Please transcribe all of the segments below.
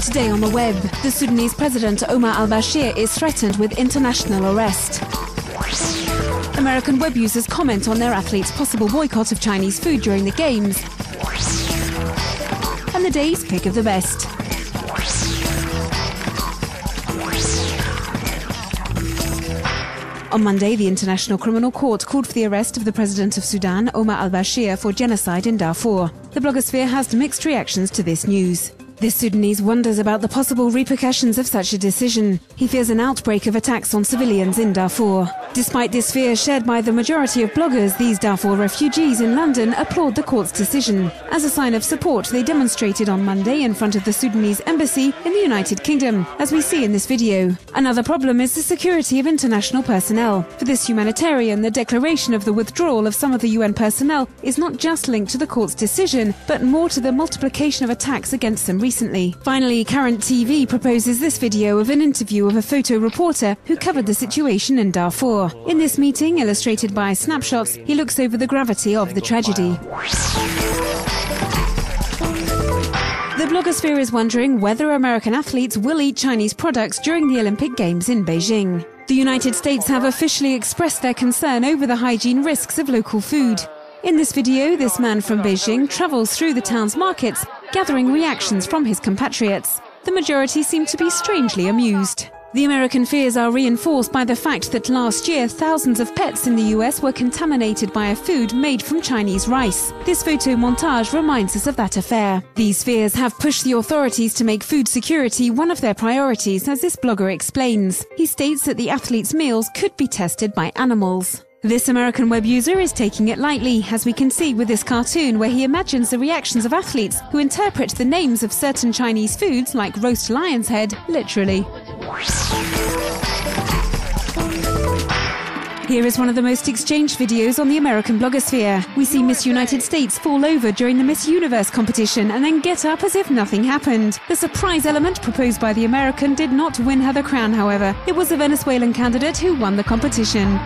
Today on the web, the Sudanese president Omar al-Bachir is threatened with international arrest. American web users comment on their athletes' possible boycott of Chinese food during the Games. And the day's pick of the best. On Monday, the International Criminal Court called for the arrest of the president of Sudan, Omar al-Bachir, for genocide in Darfour. The blogosphere has mixed reactions to this news. This Sudanese wonders about the possible repercussions of such a decision. He fears an outbreak of attacks on civilians in Darfur. Despite this fear shared by the majority of bloggers, these Darfur refugees in London applaud the court's decision. As a sign of support, they demonstrated on Monday in front of the Sudanese embassy in the United Kingdom, as we see in this video. Another problem is the security of international personnel. For this humanitarian, the declaration of the withdrawal of some of the UN personnel is not just linked to the court's decision, but more to the multiplication of attacks against them recently. Finally, Current TV proposes this video of an interview of a photo reporter who covered the situation in Darfur. In this meeting, illustrated by snapshots, he looks over the gravity of the tragedy. The blogosphere is wondering whether American athletes will eat Chinese products during the Olympic Games in Beijing. The United States have officially expressed their concern over the hygiene risks of local food. In this video, this man from Beijing travels through the town's markets, gathering reactions from his compatriots. The majority seem to be strangely amused. The American fears are reinforced by the fact that last year thousands of pets in the US were contaminated by a food made from Chinese rice. This photo montage reminds us of that affair. These fears have pushed the authorities to make food security one of their priorities, as this blogger explains. He states that the athletes' meals could be tested by animals. This American web user is taking it lightly, as we can see with this cartoon where he imagines the reactions of athletes who interpret the names of certain Chinese foods like roast lion's head literally. Here is one of the most exchanged videos on the American blogosphere. We see Miss United States fall over during the Miss Universe competition and then get up as if nothing happened. The surprise element proposed by the American did not win her the crown, however. It was the Venezuelan candidate who won the competition.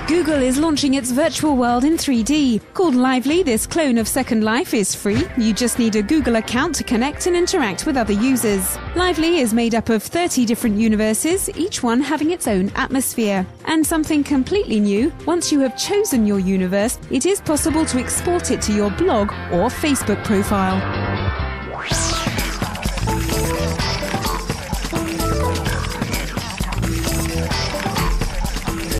Google is launching its virtual world in 3D. Called Lively, this clone of Second Life is free. You just need a Google account to connect and interact with other users. Lively is made up of 30 different universes, each one having its own atmosphere. And something completely new, once you have chosen your universe, it is possible to export it to your blog or Facebook profile.